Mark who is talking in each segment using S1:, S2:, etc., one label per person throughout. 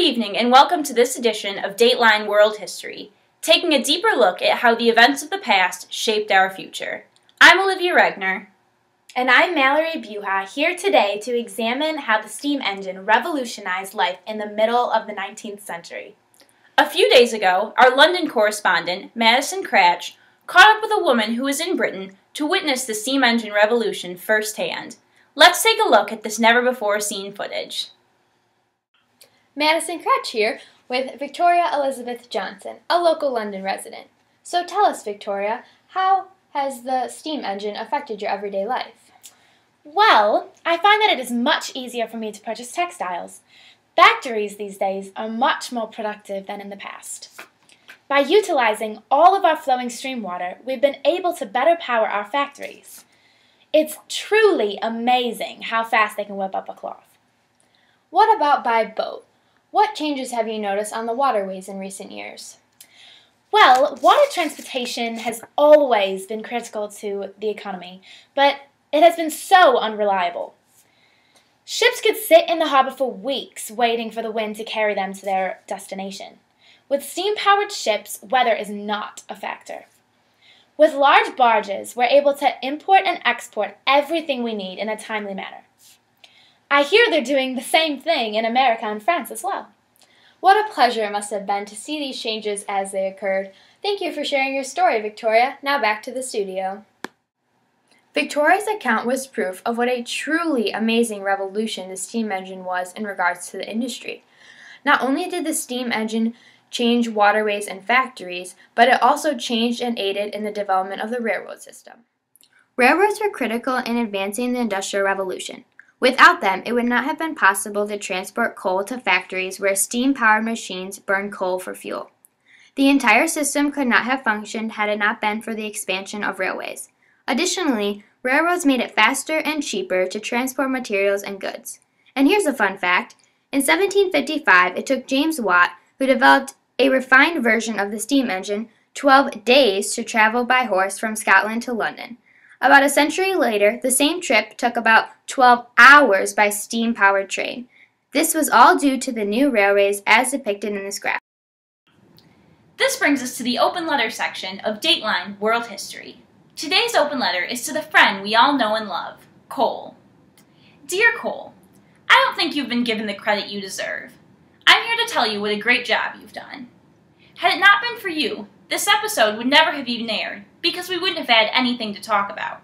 S1: evening and welcome to this edition of Dateline World History, taking a deeper look at how the events of the past shaped our future. I'm Olivia Regner.
S2: And I'm Mallory Buha, here today to examine how the steam engine revolutionized life in the middle of the 19th century.
S1: A few days ago, our London correspondent, Madison Cratch, caught up with a woman who was in Britain to witness the steam engine revolution firsthand. Let's take a look at this never-before-seen footage.
S3: Madison Cratch here with Victoria Elizabeth Johnson, a local London resident. So tell us, Victoria, how has the steam engine affected your everyday life?
S2: Well, I find that it is much easier for me to purchase textiles. Factories these days are much more productive than in the past. By utilizing all of our flowing stream water, we've been able to better power our factories. It's truly amazing how fast they can whip up a cloth.
S3: What about by boat? What changes have you noticed on the waterways in recent years?
S2: Well, water transportation has always been critical to the economy, but it has been so unreliable. Ships could sit in the harbor for weeks waiting for the wind to carry them to their destination. With steam-powered ships, weather is not a factor. With large barges, we're able to import and export everything we need in a timely manner. I hear they're doing the same thing in America and France as well.
S3: What a pleasure it must have been to see these changes as they occurred. Thank you for sharing your story, Victoria. Now back to the studio. Victoria's account was proof of what a truly amazing revolution the steam engine was in regards to the industry. Not only did the steam engine change waterways and factories, but it also changed and aided in the development of the railroad system. Railroads were critical in advancing the Industrial Revolution. Without them, it would not have been possible to transport coal to factories where steam-powered machines burned coal for fuel. The entire system could not have functioned had it not been for the expansion of railways. Additionally, railroads made it faster and cheaper to transport materials and goods. And here's a fun fact. In 1755, it took James Watt, who developed a refined version of the steam engine, 12 days to travel by horse from Scotland to London. About a century later, the same trip took about 12 hours by steam-powered train. This was all due to the new railways as depicted in this graph.
S1: This brings us to the open letter section of Dateline World History. Today's open letter is to the friend we all know and love, Cole. Dear Cole, I don't think you've been given the credit you deserve. I'm here to tell you what a great job you've done. Had it not been for you, this episode would never have even aired, because we wouldn't have had anything to talk about.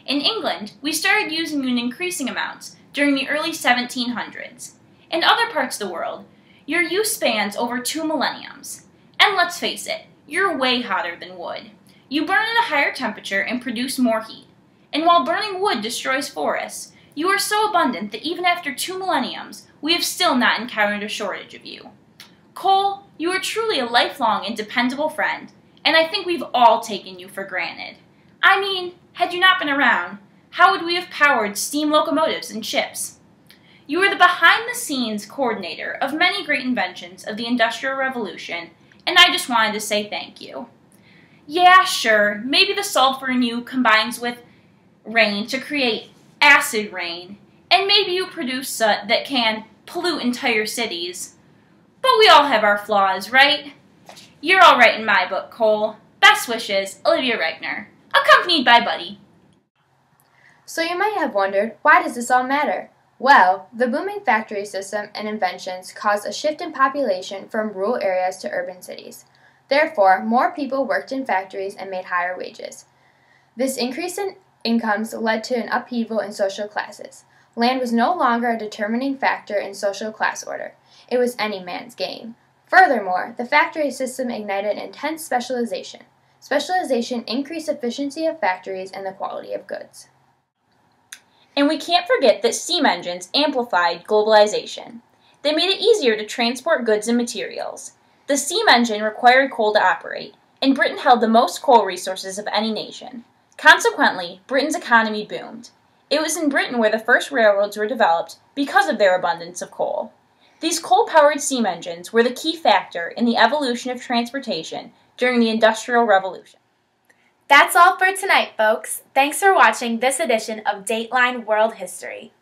S1: In England, we started using you in increasing amounts during the early 1700s. In other parts of the world, your use spans over 2 millenniums. And let's face it, you're way hotter than wood. You burn at a higher temperature and produce more heat. And while burning wood destroys forests, you are so abundant that even after 2 millenniums, we have still not encountered a shortage of you. Cole, you are truly a lifelong and dependable friend, and I think we've all taken you for granted. I mean, had you not been around, how would we have powered steam locomotives and ships? You were the behind-the-scenes coordinator of many great inventions of the Industrial Revolution, and I just wanted to say thank you. Yeah, sure, maybe the sulfur in you combines with rain to create acid rain, and maybe you produce soot that can pollute entire cities. But we all have our flaws, right? You're all right in my book, Cole. Best wishes, Olivia Regner. Accompanied by Buddy.
S3: So you might have wondered, why does this all matter? Well, the booming factory system and inventions caused a shift in population from rural areas to urban cities. Therefore, more people worked in factories and made higher wages. This increase in incomes led to an upheaval in social classes. Land was no longer a determining factor in social class order. It was any man's game. Furthermore, the factory system ignited intense specialization. Specialization increased efficiency of factories and the quality of goods.
S1: And we can't forget that steam engines amplified globalization. They made it easier to transport goods and materials. The steam engine required coal to operate, and Britain held the most coal resources of any nation. Consequently, Britain's economy boomed. It was in Britain where the first railroads were developed because of their abundance of coal. These coal-powered steam engines were the key factor in the evolution of transportation during the Industrial Revolution.
S2: That's all for tonight, folks. Thanks for watching this edition of Dateline World History.